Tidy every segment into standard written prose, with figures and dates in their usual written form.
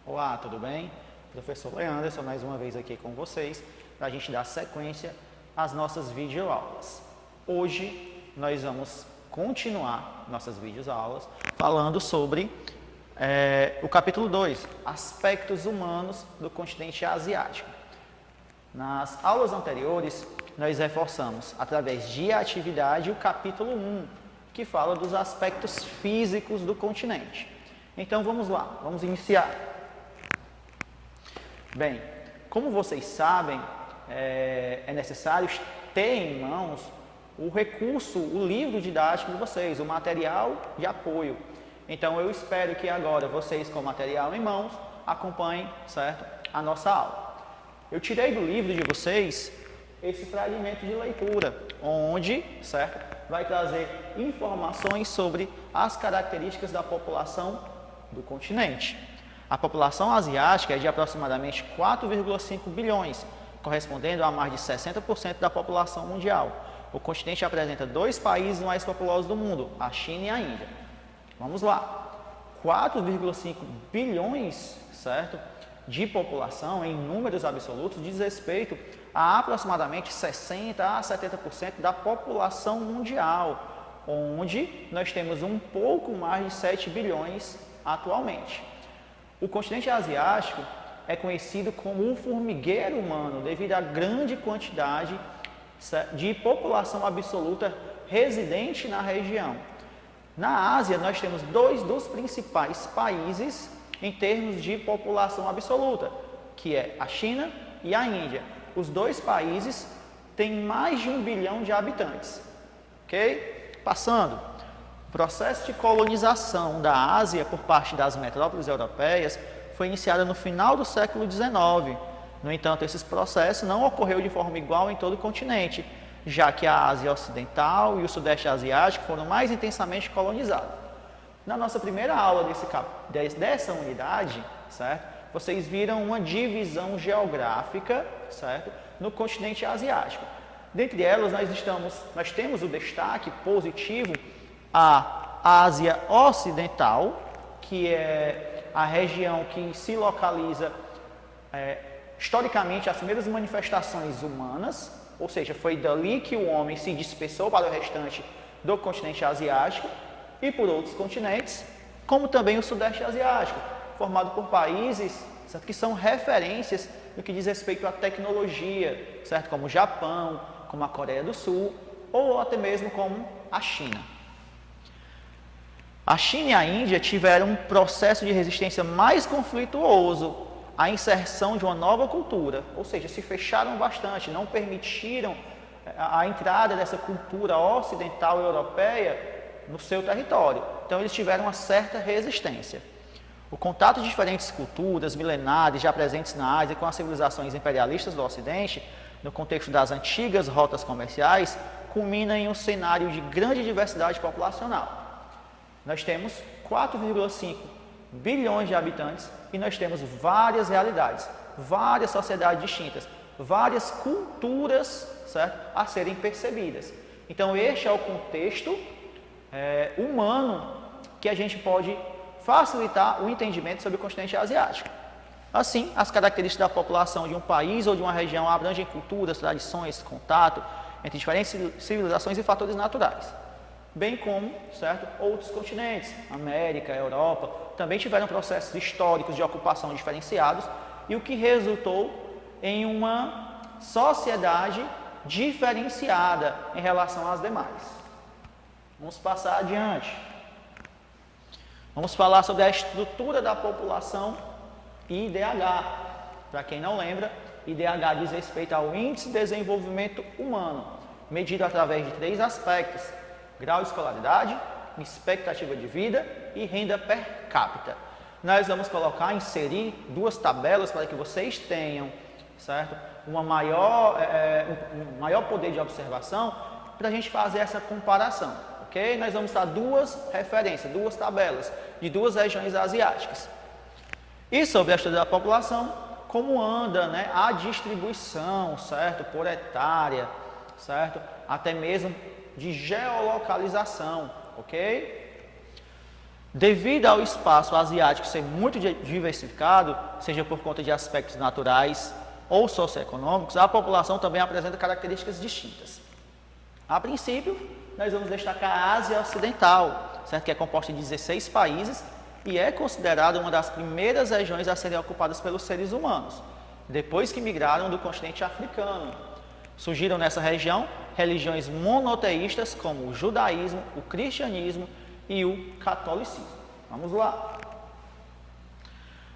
Olá, tudo bem? Professor Leanderson, mais uma vez aqui com vocês, para a gente dar sequência às nossas videoaulas. Hoje nós vamos continuar nossas videoaulas falando sobre o capítulo 2, Aspectos Humanos do Continente Asiático. Nas aulas anteriores, nós reforçamos, através de atividade, o capítulo 1, que fala dos aspectos físicos do continente. Então vamos lá, vamos iniciar. Bem, como vocês sabem, é necessário ter em mãos o recurso, o livro didático de vocês, o material de apoio. Então, eu espero que agora vocês, com o material em mãos, acompanhem, certo, a nossa aula. Eu tirei do livro de vocês esse fragmento de leitura, onde, certo, vai trazer informações sobre as características da população do continente. A população asiática é de aproximadamente 4,5 bilhões, correspondendo a mais de 60% da população mundial. O continente apresenta dois países mais populosos do mundo, a China e a Índia. Vamos lá. 4,5 bilhões, certo, de população em números absolutos diz respeito a aproximadamente 60% a 70% da população mundial, onde nós temos um pouco mais de 7 bilhões atualmente. O continente asiático é conhecido como o formigueiro humano devido à grande quantidade de população absoluta residente na região. Na Ásia, nós temos dois dos principais países em termos de população absoluta, que é a China e a Índia. Os dois países têm mais de 1 bilhão de habitantes. Ok? Passando. O processo de colonização da Ásia por parte das metrópoles europeias foi iniciado no final do século XIX. No entanto, esse processo não ocorreu de forma igual em todo o continente, já que a Ásia Ocidental e o Sudeste Asiático foram mais intensamente colonizados. Na nossa primeira aula dessa unidade, certo, vocês viram uma divisão geográfica, certo, no continente asiático. Dentre elas, nós temos o destaque positivo a Ásia Ocidental, que é a região que se localiza historicamente as primeiras manifestações humanas, ou seja, foi dali que o homem se dispersou para o restante do continente asiático e por outros continentes, como também o Sudeste Asiático, formado por países, certo, que são referências no que diz respeito à tecnologia, certo, como o Japão, como a Coreia do Sul ou até mesmo como a China. A China e a Índia tiveram um processo de resistência mais conflituoso à inserção de uma nova cultura, ou seja, se fecharam bastante, não permitiram a entrada dessa cultura ocidental europeia no seu território. Então, eles tiveram uma certa resistência. O contato de diferentes culturas milenares já presentes na Ásia com as civilizações imperialistas do Ocidente, no contexto das antigas rotas comerciais, culmina em um cenário de grande diversidade populacional. Nós temos 4,5 bilhões de habitantes e nós temos várias realidades, várias sociedades distintas, várias culturas, certo, a serem percebidas. Então, este é o contexto humano que a gente pode facilitar o entendimento sobre o continente asiático. Assim, as características da população de um país ou de uma região abrangem culturas, tradições, contato entre diferentes civilizações e fatores naturais. Bem como, certo, outros continentes, América, Europa, também tiveram processos históricos de ocupação diferenciados e o que resultou em uma sociedade diferenciada em relação às demais. Vamos passar adiante. Vamos falar sobre a estrutura da população IDH. Para quem não lembra, IDH diz respeito ao Índice de Desenvolvimento Humano, medido através de 3 aspectos: grau de escolaridade, expectativa de vida e renda per capita. Nós vamos inserir 2 tabelas para que vocês tenham, certo, um maior poder de observação para a gente fazer essa comparação, ok? Nós vamos dar 2 referências, 2 tabelas de 2 regiões asiáticas. E sobre a estrutura da população, como anda, né, a distribuição, certo, por etária, certo, até mesmo de geolocalização, ok? Devido ao espaço asiático ser muito diversificado, seja por conta de aspectos naturais ou socioeconômicos, a população também apresenta características distintas. A princípio, nós vamos destacar a Ásia Ocidental, certo? Que é composta de 16 países e é considerada uma das primeiras regiões a serem ocupadas pelos seres humanos, depois que migraram do continente africano. Surgiram nessa região religiões monoteístas como o judaísmo, o cristianismo e o catolicismo. Vamos lá.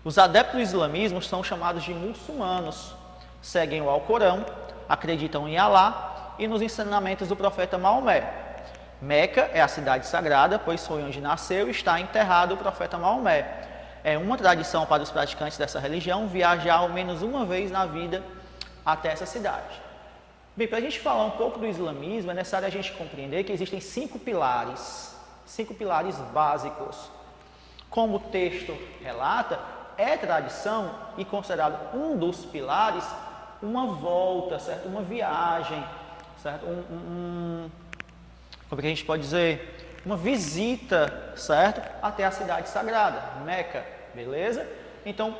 Os adeptos do islamismo são chamados de muçulmanos, seguem o Alcorão, acreditam em Alá e nos ensinamentos do profeta Maomé. Meca é a cidade sagrada, pois foi onde nasceu e está enterrado o profeta Maomé. É uma tradição para os praticantes dessa religião viajar ao menos uma vez na vida até essa cidade. Bem, para a gente falar um pouco do islamismo, é necessário a gente compreender que existem 5 pilares básicos. Como o texto relata, é tradição e considerado um dos pilares uma volta, certo? Uma viagem, certo? Como é que a gente pode dizer? Uma visita, certo? Até a cidade sagrada, Meca, beleza? Então,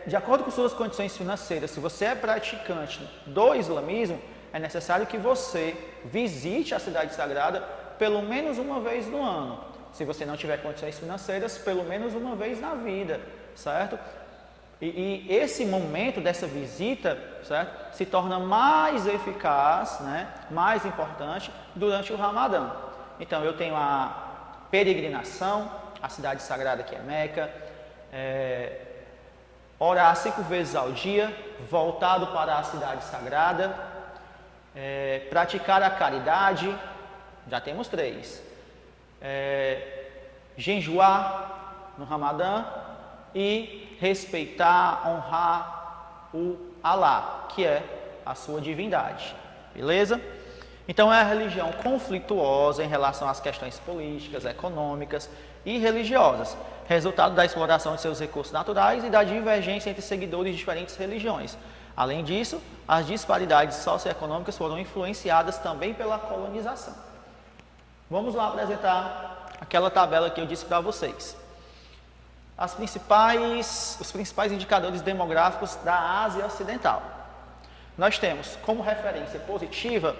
de acordo com suas condições financeiras, se você é praticante do islamismo, é necessário que você visite a cidade sagrada pelo menos uma vez no ano. Se você não tiver condições financeiras, pelo menos uma vez na vida, certo? E esse momento dessa visita, certo, se torna mais eficaz, né, mais importante durante o Ramadã. Então, eu tenho a peregrinação, a cidade sagrada que é Meca, orar 5 vezes ao dia, voltado para a cidade sagrada, praticar a caridade, já temos 3, jejuar no Ramadã e respeitar, honrar o Alá, que é a sua divindade, beleza? Então é a religião conflituosa em relação às questões políticas, econômicas e religiosas, resultado da exploração de seus recursos naturais e da divergência entre seguidores de diferentes religiões. Além disso, as disparidades socioeconômicas foram influenciadas também pela colonização. Vamos lá apresentar aquela tabela que eu disse para vocês. Os principais indicadores demográficos da Ásia Ocidental. Nós temos como referência positiva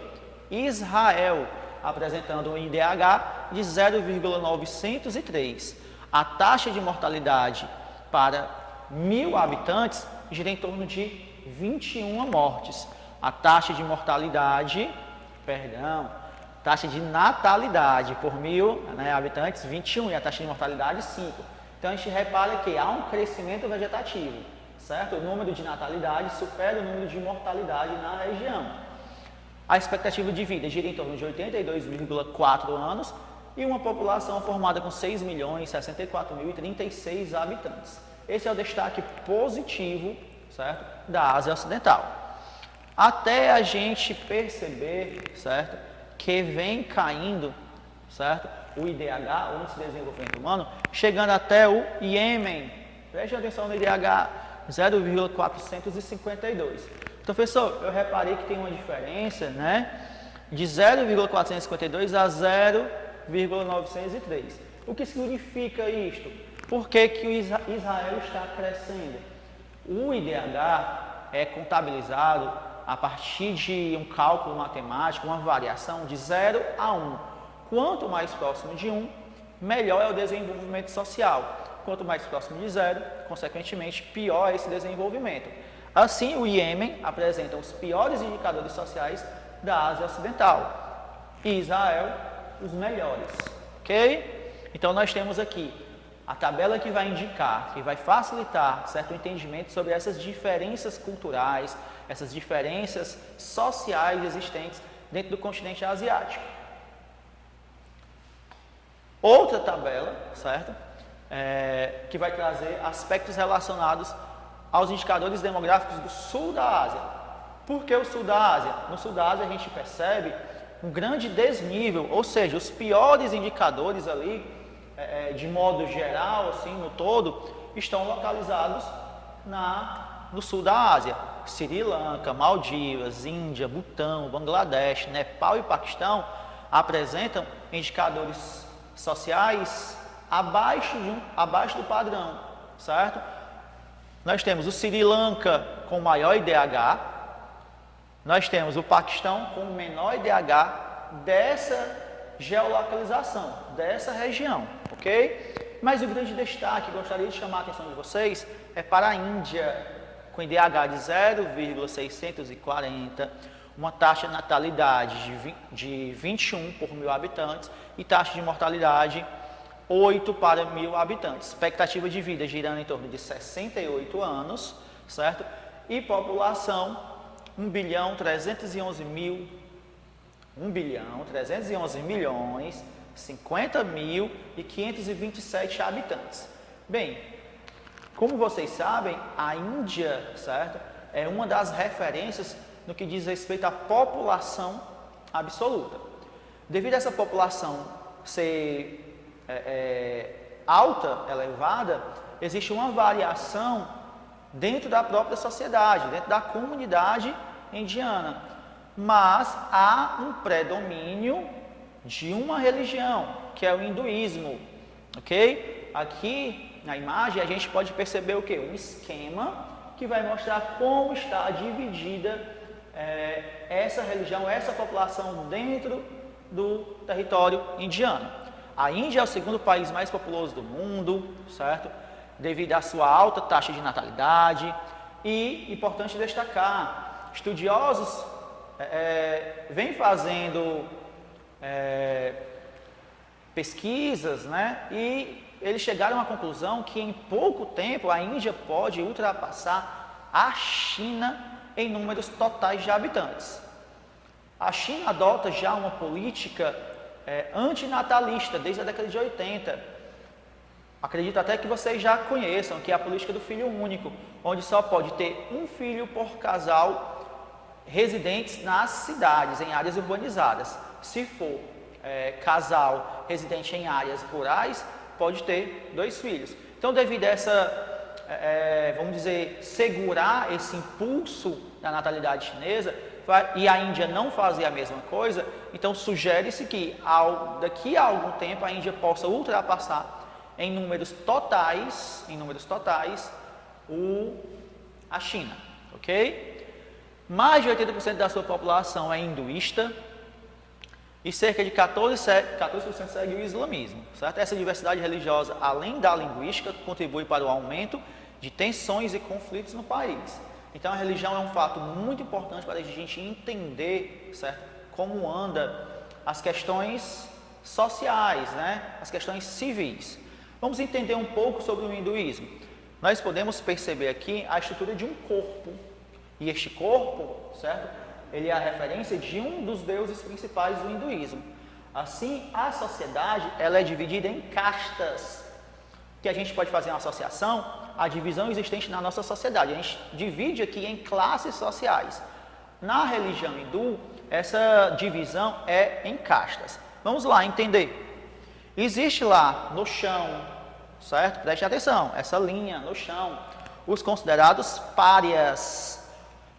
Israel, apresentando um IDH de 0,903. A taxa de mortalidade para 1.000 habitantes gira em torno de 21 mortes. A taxa de taxa de natalidade por 1.000 habitantes, 21, e a taxa de mortalidade, 5. Então, a gente repara que há um crescimento vegetativo, certo? O número de natalidade supera o número de mortalidade na região. A expectativa de vida gira em torno de 82,4 anos e uma população formada com 6.064.036 habitantes. Esse é o destaque positivo, certo, da Ásia Ocidental. Até a gente perceber, certo, que vem caindo, certo, o IDH, o Índice de Desenvolvimento Humano, chegando até o Iêmen. Preste atenção no IDH 0,452. Professor, eu reparei que tem uma diferença, né, de 0,452 a 0,903. O que significa isto? Por que que o Israel está crescendo? O IDH é contabilizado a partir de um cálculo matemático, uma variação de 0 a 1. Quanto mais próximo de 1, melhor é o desenvolvimento social. Quanto mais próximo de 0, consequentemente, pior é esse desenvolvimento. Assim, o Iêmen apresenta os piores indicadores sociais da Ásia Ocidental e Israel os melhores, ok? Então, nós temos aqui a tabela que vai indicar, que vai facilitar certo entendimento sobre essas diferenças culturais, essas diferenças sociais existentes dentro do continente asiático. Outra tabela, certo? Que vai trazer aspectos relacionados aos indicadores demográficos do sul da Ásia. Por que o sul da Ásia? No sul da Ásia a gente percebe um grande desnível, ou seja, os piores indicadores ali, de modo geral, assim, no todo, estão localizados no sul da Ásia. Sri Lanka, Maldivas, Índia, Butão, Bangladesh, Nepal e Paquistão apresentam indicadores sociais abaixo do padrão, certo? Nós temos o Sri Lanka com maior IDH, nós temos o Paquistão com menor IDH dessa geolocalização, dessa região, ok? Mas o grande destaque, gostaria de chamar a atenção de vocês, é para a Índia, com IDH de 0,640, uma taxa de natalidade de 21 por mil habitantes e taxa de mortalidade 8 para mil habitantes. Expectativa de vida girando em torno de 68 anos, certo? E população 1.311 milhões 50.527 habitantes. Bem, como vocês sabem, a Índia, certo, é uma das referências no que diz respeito à população absoluta. Devido a essa população ser alta, elevada, existe uma variação dentro da própria sociedade, dentro da comunidade indiana. Mas há um predomínio de uma religião, que é o hinduísmo, ok? Aqui na imagem a gente pode perceber o quê? Um esquema que vai mostrar como está dividida essa religião, essa população dentro do território indiano. A Índia é o segundo país mais populoso do mundo, certo? Devido à sua alta taxa de natalidade e, importante destacar, estudiosos vêm fazendo pesquisas, né? E eles chegaram à conclusão que em pouco tempo a Índia pode ultrapassar a China em números totais de habitantes. A China adota já uma política antinatalista desde a década de 80. Acredito até que vocês já conheçam, que é a política do filho único, onde só pode ter um filho por casal residentes nas cidades, em áreas urbanizadas. Se for casal residente em áreas rurais, pode ter 2 filhos. Então, devido a essa, vamos dizer, segurar esse impulso da natalidade chinesa, e a Índia não fazer a mesma coisa, então sugere-se que daqui a algum tempo a Índia possa ultrapassar em números totais a China, ok? Mais de 80% da sua população é hinduísta e cerca de 14% segue o islamismo, certo? Essa diversidade religiosa, além da linguística, contribui para o aumento de tensões e conflitos no país. Então, a religião é um fato muito importante para a gente entender, certo, como anda as questões sociais, né, as questões civis. Vamos entender um pouco sobre o hinduísmo. Nós podemos perceber aqui a estrutura de um corpo. E este corpo, certo, ele é a referência de um dos deuses principais do hinduísmo. Assim, a sociedade ela é dividida em castas, que a gente pode fazer uma associação à divisão existente na nossa sociedade. A gente divide aqui em classes sociais. Na religião hindu, essa divisão é em castas. Vamos lá entender. Existe lá no chão, certo? Preste atenção, essa linha no chão, os considerados párias,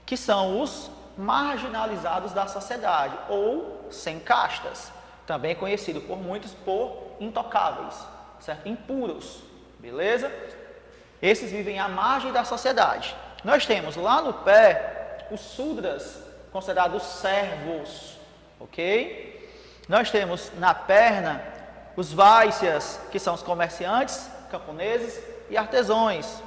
que são os marginalizados da sociedade, ou sem castas, também conhecido por muitos por intocáveis, certo? Impuros, beleza? Esses vivem à margem da sociedade. Nós temos lá no pé os sudras, considerados servos, ok? Nós temos na perna os vaisyas, que são os comerciantes, camponeses e artesãos.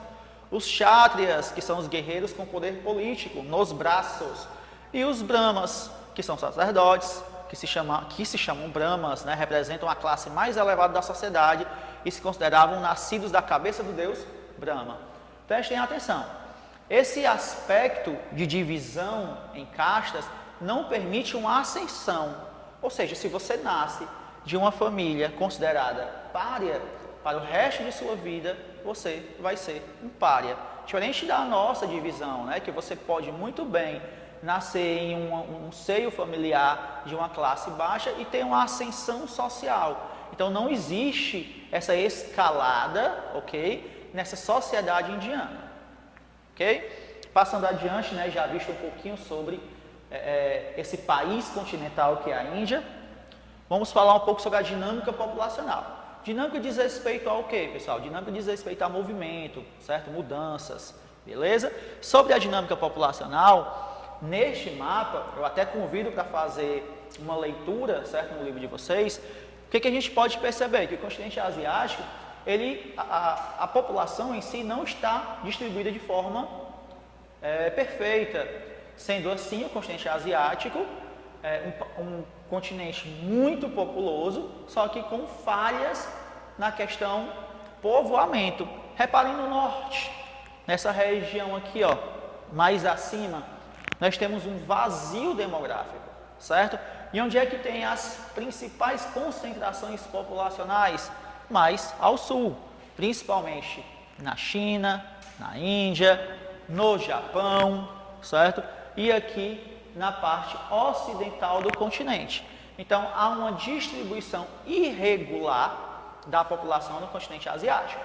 Os kshatriyas, que são os guerreiros com poder político, nos braços. E os brahmas, que são sacerdotes, que se chamam brahmas, né? Representam a classe mais elevada da sociedade e se consideravam nascidos da cabeça do deus Brahma. Prestem atenção. Esse aspecto de divisão em castas não permite uma ascensão. Ou seja, se você nasce de uma família considerada pária, para o resto de sua vida, você vai ser um pária. Diferente da nossa divisão, né? Que você pode muito bem nascer em um seio familiar de uma classe baixa e ter uma ascensão social. Então, não existe essa escalada, ok? Nessa sociedade indiana, ok? Passando adiante, né, já visto um pouquinho sobre esse país continental que é a Índia. Vamos falar um pouco sobre a dinâmica populacional. Dinâmica diz respeito ao quê, pessoal? Dinâmica diz respeito a movimento, certo? Mudanças, beleza? Sobre a dinâmica populacional, neste mapa, eu até convido para fazer uma leitura, certo? No livro de vocês. O que a gente pode perceber? Que o continente asiático, a população em si não está distribuída de forma perfeita. Sendo assim, o continente asiático é um continente muito populoso, só que com falhas na questão povoamento. Reparem no norte, nessa região aqui, ó, mais acima, nós temos um vazio demográfico, certo? E onde é que tem as principais concentrações populacionais? Mais ao sul, principalmente na China, na Índia, no Japão, certo? E aqui na parte ocidental do continente. Então, há uma distribuição irregular da população no continente asiático.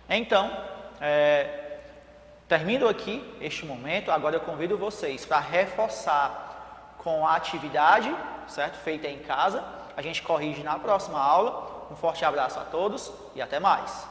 Então, termino aqui este momento. Agora eu convido vocês para reforçar com a atividade, certo? Feita em casa. A gente corrige na próxima aula. Um forte abraço a todos e até mais.